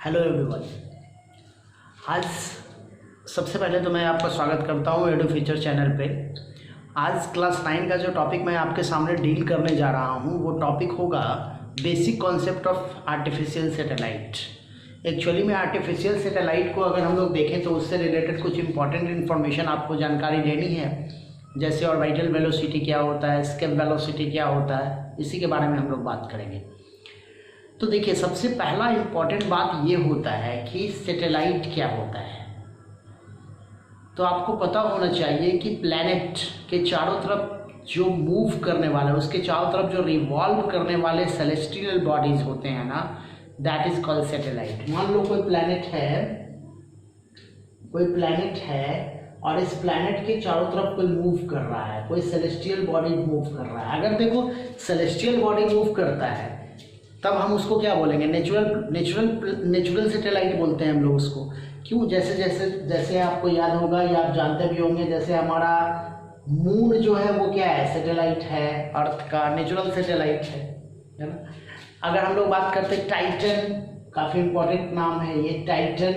Hello everyone. आज सबसे पहले तो मैं आपका स्वागत करता हूँ एडू फ्यूचर चैनल पे। आज क्लास 9 का जो टॉपिक मैं आपके सामने डील करने जा रहा हूँ वो टॉपिक होगा basic concept of artificial satellite. Actually में आर्टिफिशियल सैटेलाइट को अगर हम लोग देखें तो उससे रिलेटेड कुछ इंपॉर्टेंट इन्फॉर्मेशन आपको जानकारी लेनी है, जैसे ऑर्बिटल वेलोसिटी क्या होता है, एस्केप वेलोसिटी क्या होता है, इसी के बारे में हम लोग बात करेंगे। तो देखिए, सबसे पहला इम्पॉर्टेंट बात ये होता है कि सैटेलाइट क्या होता है। तो आपको पता होना चाहिए कि प्लैनेट के चारों तरफ जो मूव करने वाले, उसके चारों तरफ जो रिवॉल्व करने वाले सेलेस्टियल बॉडीज होते हैं ना, दैट इज कॉल्ड सैटेलाइट। मान लो कोई प्लैनेट है और इस प्लैनेट के चारों तरफ कोई मूव कर रहा है, कोई सेलेस्टियल बॉडी मूव कर रहा है। अगर देखो सेलेस्टियल बॉडी मूव करता है तब हम उसको क्या बोलेंगे, नेचुरल सैटेलाइट बोलते हैं हम लोग उसको। क्यों? जैसे आपको याद होगा या आप जानते भी होंगे, जैसे हमारा मून जो है वो क्या है, सैटेलाइट है, अर्थ का नेचुरल सैटेलाइट है ना। अगर हम लोग बात करते हैं टाइटन, काफ़ी इम्पोर्टेंट नाम है ये, टाइटन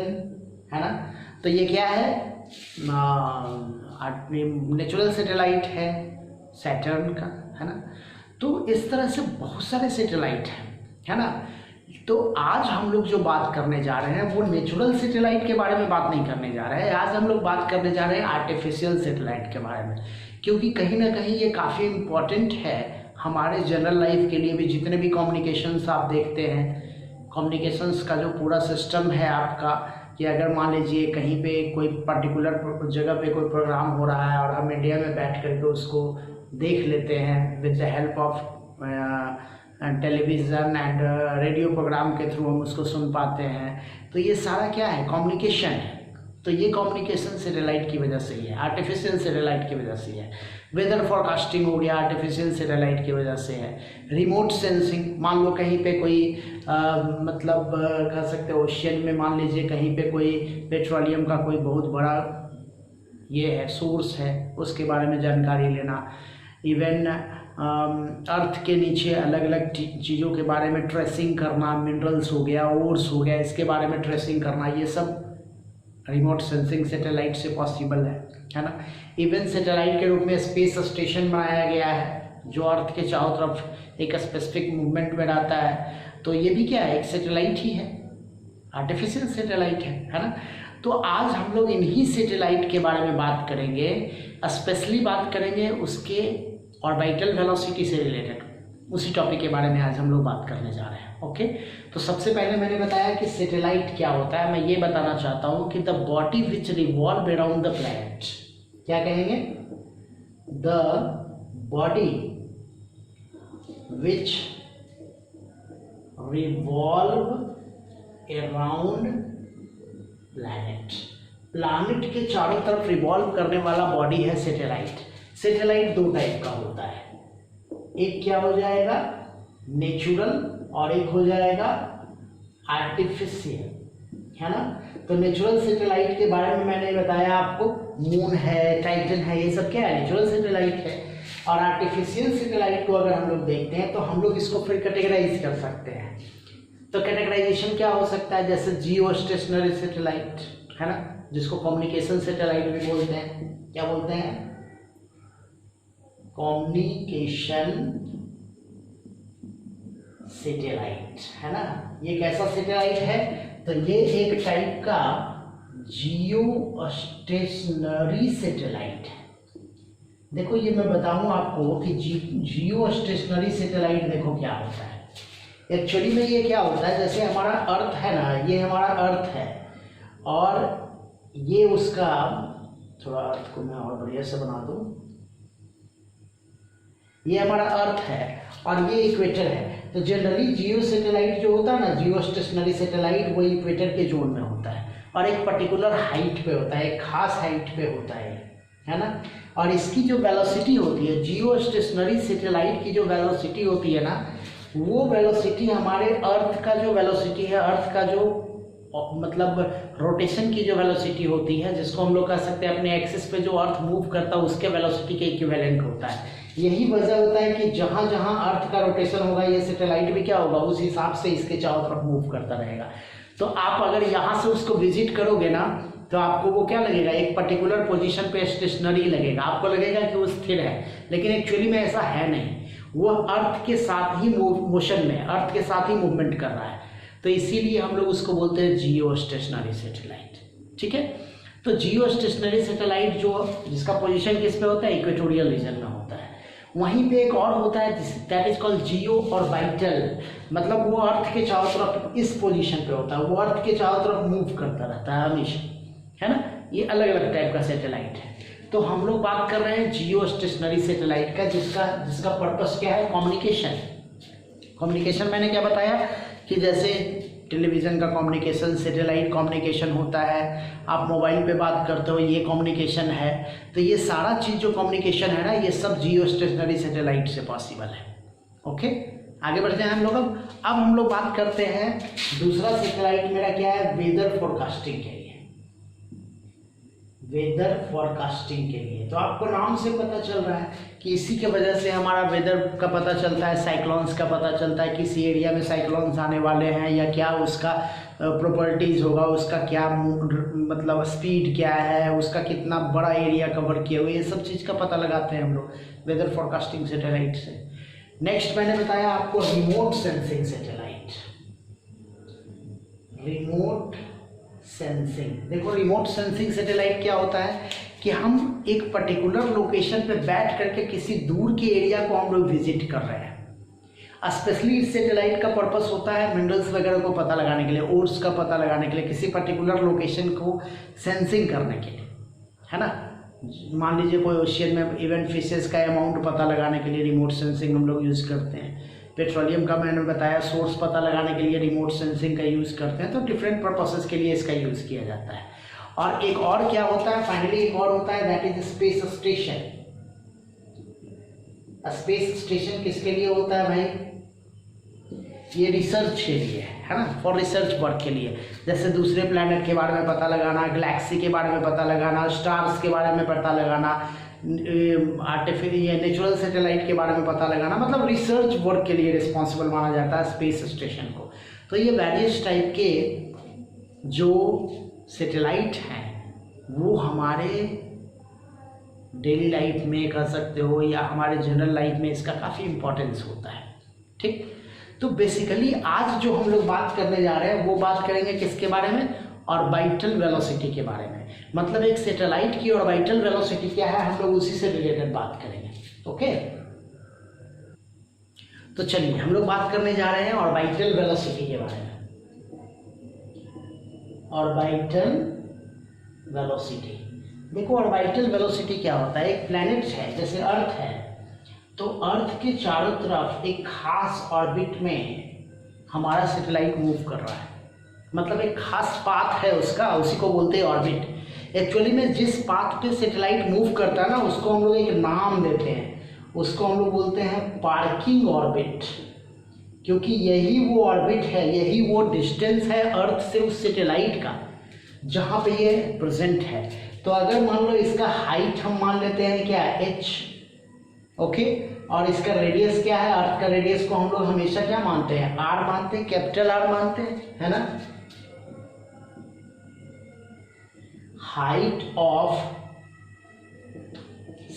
है ना, तो ये क्या है, नेचुरल सैटेलाइट है सैटर्न का, है ना। तो इस तरह से बहुत सारे सैटेलाइट हैं, है ना। तो आज हम लोग जो बात करने जा रहे हैं वो नेचुरल सैटेलाइट के बारे में बात नहीं करने जा रहे हैं। आज हम लोग बात करने जा रहे हैं आर्टिफिशियल सैटेलाइट के बारे में, क्योंकि कहीं ना कहीं ये काफ़ी इम्पोर्टेंट है हमारे जनरल लाइफ के लिए भी। जितने भी कम्युनिकेशंस आप देखते हैं, कम्युनिकेशंस का जो पूरा सिस्टम है आपका, कि अगर मान लीजिए कहीं पे कोई पर्टिकुलर जगह पे कोई प्रोग्राम हो रहा है और हम इंडिया में बैठ करके उसको देख लेते हैं with the help of television and radio program के थ्रू हम उसको सुन पाते हैं। तो ये सारा क्या है, कम्युनिकेशन है। तो ये कम्युनिकेशन सैटेलाइट की वजह से ही है, आर्टिफिशियल सैटेलाइट की वजह से है। वेदर फोरकास्टिंग हो गया, आर्टिफिशियल सैटेलाइट की वजह से है। रिमोट सेंसिंग, मान लो कहीं पे कोई मतलब कह सकते हो ओशियन में, मान लीजिए कहीं पे कोई पेट्रोलियम का कोई बहुत बड़ा ये है सोर्स है, उसके बारे में जानकारी लेना। इवन अर्थ के नीचे अलग अलग चीज़ों के बारे में ट्रेसिंग करना, मिनरल्स हो गया, ओर्स हो गया, इसके बारे में ट्रेसिंग करना, ये सब रिमोट सेंसिंग सैटेलाइट से पॉसिबल है ना। इवन सैटेलाइट के रूप में स्पेस स्टेशन बनाया गया है जो अर्थ के चारों तरफ एक स्पेसिफिक मूवमेंट में रहता है। तो ये भी क्या है, एक सैटेलाइट ही है, आर्टिफिशियल सैटेलाइट है ना। तो आज हम लोग इन्हीं सैटेलाइट के बारे में बात करेंगे, स्पेशली बात करेंगे उसके ऑर्बिटल वेलोसिटी से रिलेटेड, उसी टॉपिक के बारे में आज हम लोग बात करने जा रहे हैं। ओके, तो सबसे पहले मैंने बताया कि सैटेलाइट क्या होता है। मैं ये बताना चाहता हूँ कि the body which revolve around the planet, क्या कहेंगे, the body which revolve around planet, planet के चारों तरफ रिवॉल्व करने वाला बॉडी है सैटेलाइट। सैटेलाइट दो टाइप का होता है, एक क्या हो जाएगा, नेचुरल, और एक हो जाएगा आर्टिफिशियल, है ना। तो नेचुरल सैटेलाइट के बारे में मैंने बताया आपको, मून है, टाइटन है, ये सब क्या है, नेचुरल सैटेलाइट है। और आर्टिफिशियल सैटेलाइट को अगर हम लोग देखते हैं तो हम लोग इसको फिर कैटेगराइज कर सकते हैं। तो कैटेगराइजेशन क्या हो सकता है, जैसे जियो स्टेशनरी सैटेलाइट, है ना, जिसको कम्युनिकेशन सैटेलाइट भी बोलते हैं। क्या बोलते हैं, कम्युनिकेशन सैटेलाइट, है ना। ये कैसा सैटेलाइट है, तो ये एक टाइप का जियो स्टेशनरी सैटेलाइट है। देखो ये मैं बताऊं आपको कि जियो स्टेशनरी सैटेलाइट देखो क्या होता है। एक्चुअली में ये क्या होता है, जैसे हमारा अर्थ है ना, ये हमारा अर्थ है और ये उसका, थोड़ा अर्थ को मैं और बढ़िया से बना दूं, ये हमारा अर्थ है और ये इक्वेटर है। तो जनरली जियो सैटेलाइट जो होता है ना, जियो स्टेशनरी सैटेलाइट, वो इक्वेटर के जोन में होता है और एक पर्टिकुलर हाइट पे होता है, एक खास हाइट पे होता है ना। और इसकी जो वेलोसिटी होती है, जियो स्टेशनरी सैटेलाइट की जो वेलोसिटी होती है ना, वो वेलोसिटी हमारे अर्थ का जो वेलोसिटी है, अर्थ का जो मतलब रोटेशन की जो वेलोसिटी होती है, जिसको हम लोग कह सकते हैं अपने एक्सिस पे जो अर्थ मूव करता है उसके वेलोसिटी के इक्विवेलेंट होता है। यही वजह होता है कि जहाँ जहाँ अर्थ का रोटेशन होगा ये सैटेलाइट भी क्या होगा, उस हिसाब से इसके चारों तरफ मूव करता रहेगा। तो आप अगर यहाँ से उसको विजिट करोगे ना तो आपको वो क्या लगेगा, एक पर्टिकुलर पोजीशन पे स्टेशनरी लगेगा, आपको लगेगा कि वो स्थिर है, लेकिन एक्चुअली में ऐसा है नहीं, वो अर्थ के साथ ही मोशन में, अर्थ के साथ ही मूवमेंट कर रहा है। तो इसीलिए हम लोग उसको बोलते हैं जियो स्टेशनरी सैटेलाइट। ठीक है, तो जियो स्टेशनरी सैटेलाइट जिसका पोजीशन किस पे होता है, इक्वेटोरियल रीजन में होता है। वहीं पे एक और होता है that is called Jio orbital, मतलब वो अर्थ के चारों तरफ इस पोजीशन पे होता है, वो अर्थ के चारों तरफ मूव करता रहता है हमेशा, है ना। ये अलग अलग टाइप का सैटेलाइट है। तो हम लोग बात कर रहे हैं जियो स्टेशनरी सैटेलाइट का, जिसका पर्पस क्या है, कम्युनिकेशन। कम्युनिकेशन मैंने क्या बताया कि जैसे टेलीविज़न का कम्युनिकेशन सैटेलाइट कम्युनिकेशन होता है, आप मोबाइल पे बात करते हो ये कम्युनिकेशन है। तो ये सारा चीज़ जो कम्युनिकेशन है ना, ये सब जियो स्टेशनरी सैटेलाइट से पॉसिबल है। ओके, आगे बढ़ते हैं हम लोग। अब हम लोग बात करते हैं दूसरा सैटेलाइट मेरा क्या है, वेदर फोरकास्टिंग के लिए। वेदर फोरकास्टिंग के लिए तो आपको नाम से पता चल रहा है कि इसी के वजह से हमारा वेदर का पता चलता है, साइक्लोन्स का पता चलता है, किसी एरिया में साइक्लोन्स आने वाले हैं या क्या उसका प्रॉपर्टीज होगा, उसका क्या मतलब स्पीड क्या है, उसका कितना बड़ा एरिया कवर किया हुआ, ये सब चीज़ का पता लगाते हैं हम लोग वेदर फोरकास्टिंग सैटेलाइट से। नेक्स्ट मैंने बताया आपको remote sensing satellite. Remote sensing, देखो रिमोट सेंसिंग सैटेलाइट क्या होता है कि हम एक पर्टिकुलर लोकेशन पे बैठ करके किसी दूर के एरिया को हम लोग विजिट कर रहे हैं। स्पेशली इस सैटेलाइट का पर्पस होता है मिनरल्स वगैरह को पता लगाने के लिए, ओर्स का पता लगाने के लिए, किसी पर्टिकुलर लोकेशन को सेंसिंग करने के लिए, है ना। मान लीजिए कोई ओशियन में इवन फिशेस का अमाउंट पता लगाने के लिए रिमोट सेंसिंग हम लोग यूज़ करते हैं। पेट्रोलियम का मैंने बताया सोर्स पता लगाने के लिए रिमोट सेंसिंग का यूज़ करते हैं। तो डिफरेंट पर्पसेस के लिए इसका यूज़ किया जाता है। और एक और क्या होता है, फाइनली एक और होता है that is space station. Space station किसके लिए होता है भाई, ये रिसर्च के लिए है ना, फॉर रिसर्च वर्क के लिए। जैसे दूसरे प्लैनेट के बारे में पता लगाना, गैलेक्सी के बारे में पता लगाना, स्टार्स के बारे में पता लगाना, आर्टिफिशियल नेचुरल सैटेलाइट के बारे में पता लगाना, मतलब रिसर्च वर्क के लिए रिस्पॉन्सिबल माना जाता है स्पेस स्टेशन को। तो ये वेरियस टाइप के जो सैटेलाइट हैं वो हमारे डेली लाइफ में कह सकते हो या हमारे जनरल लाइफ में इसका काफ़ी इम्पोर्टेंस होता है। ठीक, तो बेसिकली आज जो हम लोग बात करने जा रहे हैं वो बात करेंगे किसके बारे में, ऑर्बिटल वेलोसिटी के बारे में। मतलब एक सैटेलाइट की ऑर्बिटल वेलोसिटी क्या है, हम लोग उसी से रिलेटेड बात करेंगे। ओके, तो चलिए हम लोग बात करने जा रहे हैं ऑर्बिटल वेलोसिटी के बारे में। ऑर्बिटल वेलोसिटी, देखो ऑर्बिटल वेलोसिटी क्या होता है, एक प्लैनेट है जैसे अर्थ है, तो अर्थ के चारों तरफ एक खास ऑर्बिट में हमारा सैटेलाइट मूव कर रहा है। मतलब एक खास पाथ है उसका, उसी को बोलते हैं ऑर्बिट। एक्चुअली में जिस पाथ पे सैटेलाइट मूव करता है ना, उसको हम लोग एक नाम देते हैं, उसको हम लोग बोलते हैं पार्किंग ऑर्बिट, क्योंकि यही वो ऑर्बिट है, यही वो डिस्टेंस है अर्थ से उस सैटेलाइट का जहाँ पे ये प्रेजेंट है। तो अगर मान लो इसका हाइट हम मान लेते हैं क्या, h, ओके, और इसका रेडियस क्या है, अर्थ का रेडियस को हम लोग हमेशा क्या मानते हैं, r मानते हैं, कैपिटल R मानते हैं, है ना। हाइट ऑफ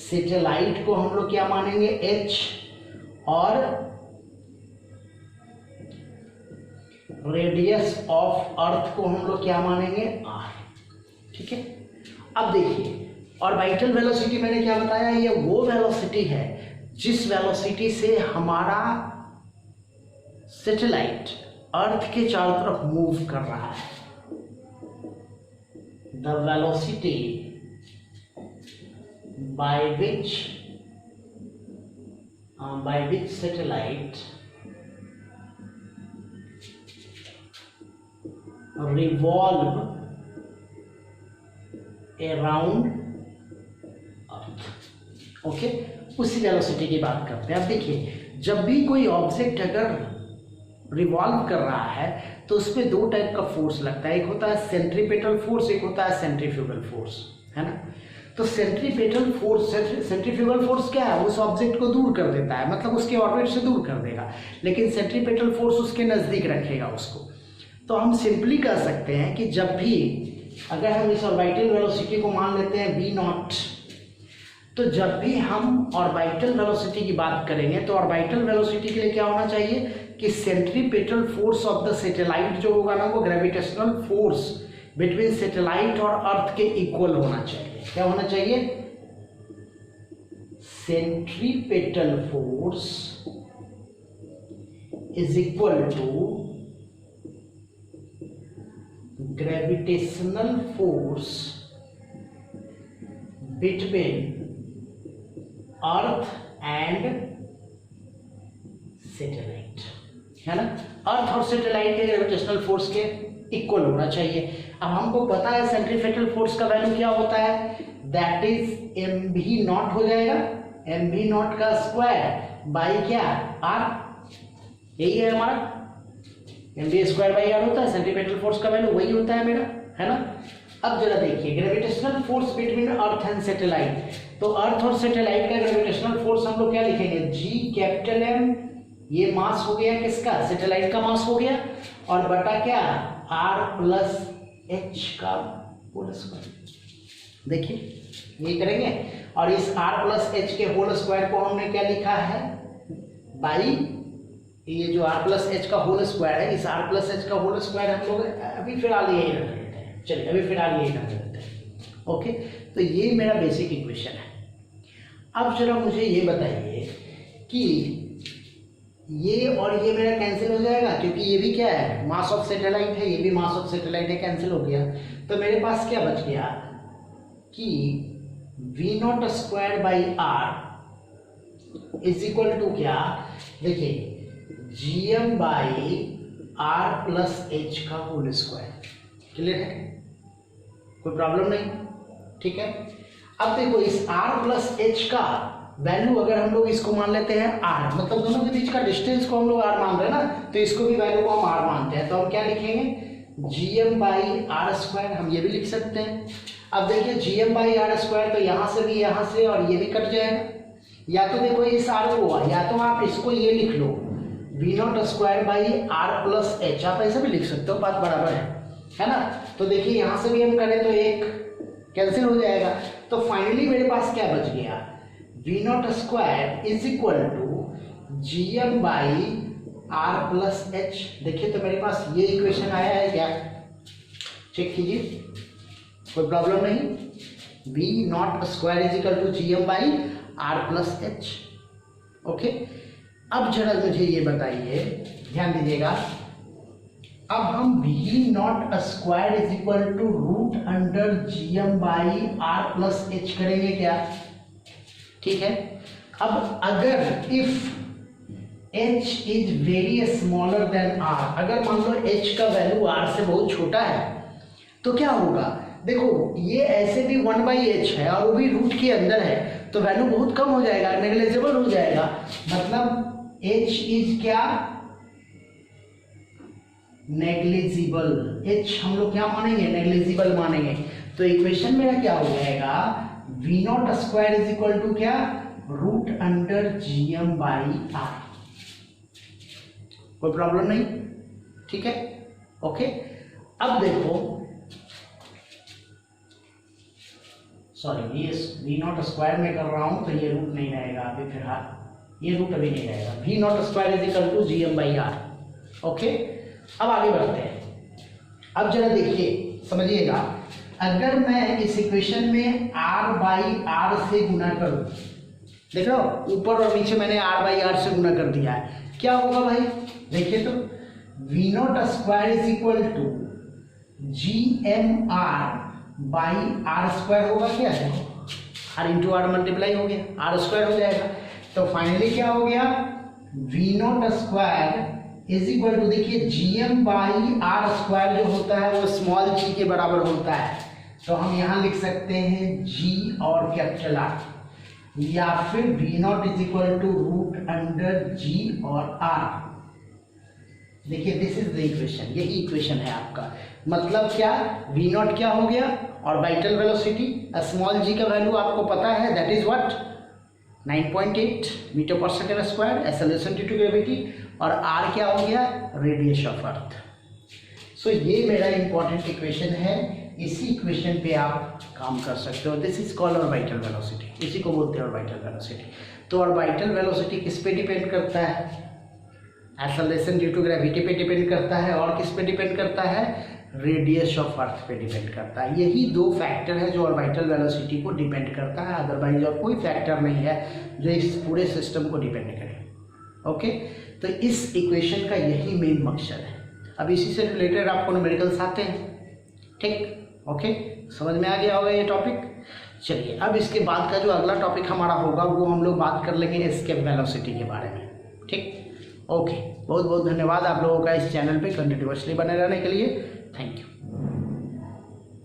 सैटेलाइट को हम लोग क्या मानेंगे, h, और रेडियस ऑफ अर्थ को हम लोग क्या मानेंगे, r। ठीक है, अब देखिए ऑर्बिटल वेलोसिटी मैंने क्या बताया, ये वो वेलोसिटी है जिस वेलोसिटी से हमारा सैटेलाइट अर्थ के चारों तरफ मूव कर रहा है। The velocity by which satellite revolve around earth. Okay, उसी वेलोसिटी की बात करते हैं। अब देखिए जब भी कोई ऑब्जेक्ट अगर रिवॉल्व कर रहा है तो उसमें दो टाइप का फोर्स लगता है, एक होता है सेंट्रीपेटल फोर्स, एक होता है सेंट्रीफ्यूगल फोर्स, है ना। तो सेंट्रीपेटल फोर्स, सेंट्रीफ्यूगल फोर्स क्या है, उस ऑब्जेक्ट को दूर कर देता है, मतलब उसके ऑर्बिट से दूर कर देगा, लेकिन सेंट्रीपेटल फोर्स उसके नजदीक रखेगा उसको। तो हम सिंपली कह सकते हैं कि जब भी अगर हम इस ऑर्बिटल वेलोसिटी को मान लेते हैं v नॉट, तो जब भी हम ऑर्बिटल वेलोसिटी की बात करेंगे तो ऑर्बिटल वेलोसिटी के लिए क्या होना चाहिए कि centripetal force of the satellite जो होगा ना वो ग्रेविटेशनल फोर्स बिटवीन सैटेलाइट और अर्थ के इक्वल होना चाहिए। क्या होना चाहिए? Centripetal force is equal to gravitational force between earth and satellite, है ना। अर्थ और सैटेलाइट के ग्रेविटेशनल फोर्स के इक्वल होना चाहिए। अब हमको पता है सेंट्रीपेटल फोर्स का वैल्यू क्या होता है, दैट इज एम भी नॉट हो जाएगा, एम भी नॉट का स्क्वायर बाई क्या आर, यही है हमारा M B square by R होता है। सेंट्रीपेटल फोर्स का वैल्यू वही होता है मेरा, है ना। अब जरा देखिए gravitational force between earth and satellite, तो अर्थ और सैटेलाइट का ग्रेविटेशनल फोर्स हम लोग क्या लिखेंगे, जी कैपिटल एम, ये मास हो गया किसका, सैटेलाइट का मास हो गया, और बटा क्या आर प्लस एच का होल स्क्वायर। देखिए ये करेंगे, और इस आर प्लस एच के होल स्क्वायर को हमने क्या लिखा है बाई, ये जो आर प्लस एच का होल स्क्वायर है, इस आर प्लस एच का होल स्क्वायर हम लोग अभी फिलहाल यही रख लेते हैं। चलिए अभी फिलहाल यही रख लेते हैं। ओके, तो ये मेरा बेसिक इक्वेशन है। अब जरा मुझे ये बताइए कि ये और ये मेरा कैंसिल हो जाएगा, क्योंकि ये भी क्या है मास ऑफ सैटेलाइट है, ये भी मास ऑफ सैटेलाइट है, कैंसिल हो गया। तो मेरे पास क्या बच गया कि V not square by R is equal to क्या, देखिए G M by R plus H का होल स्क्वायर। क्लियर है, कोई प्रॉब्लम नहीं, ठीक है। अब देखो इस आर प्लस एच का वैल्यू अगर हम लोग इसको मान लेते हैं आर, मतलब दोनों के बीच का डिस्टेंस को हम लोग आर मान रहे हैं ना, तो इसको भी वैल्यू को हम आर मानते हैं, तो हम क्या लिखेंगे G M by R square, हम ये भी लिख सकते हैं। अब देखिए G M by R square, तो यहाँ से भी यहाँ से और ये भी कट जाएगा, या तो देखो इस आर को, या तो आप इसको ये लिख लो V not square by R plus H, आप ऐसे भी लिख सकते हो, बात बराबर है ना। तो देखिए यहाँ से भी हम करें तो एक कैंसिल हो जाएगा, तो फाइनली मेरे पास क्या बच गया, V not square is equal to G M by R plus H. देखिए तो मेरे पास ये इक्वेशन आया है क्या, चेक कीजिए, कोई प्रॉब्लम नहीं। V not square is equal to G M by R plus H. Okay, अब जरा मुझे ये बताइए, ध्यान दीजिएगा, अब हम V not square is equal to root under G M by R plus H करेंगे क्या, ठीक है। अब अगर if h is very smaller than r, अगर मान लो h का वैल्यू r से बहुत छोटा है, तो क्या होगा, देखो ये ऐसे भी 1/h है और वो भी रूट के अंदर है, तो वैल्यू बहुत कम हो जाएगा, नेग्लिजिबल हो जाएगा। मतलब h इज क्या, नेग्लिजिबल, h हम लोग क्या मानेंगे, नेग्लिजिबल मानेंगे। तो इक्वेशन मेरा क्या हो जाएगा, V not square is equal to क्या, root under G M by R. कोई प्रॉब्लम नहीं, ठीक है। ओके, अब देखो, सॉरी ये वी नॉट स्क्वायर में कर रहा हूं तो ये रूट नहीं रहेगा अभी फिलहाल, ये रूट अभी नहीं रहेगा। V not square is equal to G M by R. Okay, अब आगे बढ़ते हैं। अब जरा देखिए समझिएगा, अगर मैं इस इक्वेशन में r बाई आर से गुना करूं, देख रहे हो ऊपर और नीचे मैंने r बाई आर से गुना कर दिया है, क्या होगा भाई, देखिए तो V not square is equal to G M R by R square होगा क्या, देखो आर इंटू आर मल्टीप्लाई हो गया, आर स्क्वायर हो जाएगा। तो फाइनली क्या हो गया, V not square is equal to, देखिए G M by R square जो होता है वो स्मॉल जी के बराबर होता है, तो हम यहाँ लिख सकते हैं जी और कैपिटल आर, या फिर V naught is equal to root under G और आर। देखिए दिस इज द इक्वेशन, यही इक्वेशन है आपका। मतलब क्या, वी नॉट क्या हो गया, ऑर्बिटल वेलोसिटी, स्मॉल जी का वैल्यू आपको पता है, that is what 9.8 metre per second square, acceleration due to gravity, और आर क्या हो गया, रेडियस ऑफ अर्थ। सो ये मेरा इंपॉर्टेंट इक्वेशन है, इसी इक्वेशन पे आप काम कर सकते हो। This is called orbital velocity, इसी को बोलते हैं ऑर्बिटल वेलोसिटी। तो ऑर्बिटल वेलोसिटी किस पे डिपेंड करता है? एक्सेलरेशन ड्यू टू ग्रेविटी पे डिपेंड करता है, और किस पे डिपेंड करता है? रेडियस ऑफ अर्थ पे डिपेंड करता है। यही दो फैक्टर है जो ऑर्बिटल वेलोसिटी को डिपेंड करता है, अदरवाइज और कोई फैक्टर नहीं है जो इस पूरे सिस्टम को डिपेंड करे। ओके, तो इस इक्वेशन का यही मेन मकसद है। अब इसी से रिलेटेड आपको न्यूमेरिकल्स आते हैं, ठीक, ओके, समझ में आ गया होगा ये टॉपिक। चलिए, अब इसके बाद का जो अगला टॉपिक हमारा होगा वो हम लोग बात कर लेंगे एस्केप वेलोसिटी के बारे में, ठीक, ओके। बहुत बहुत धन्यवाद आप लोगों का इस चैनल पे कंटिन्यूअसली बने रहने के लिए। Thank you.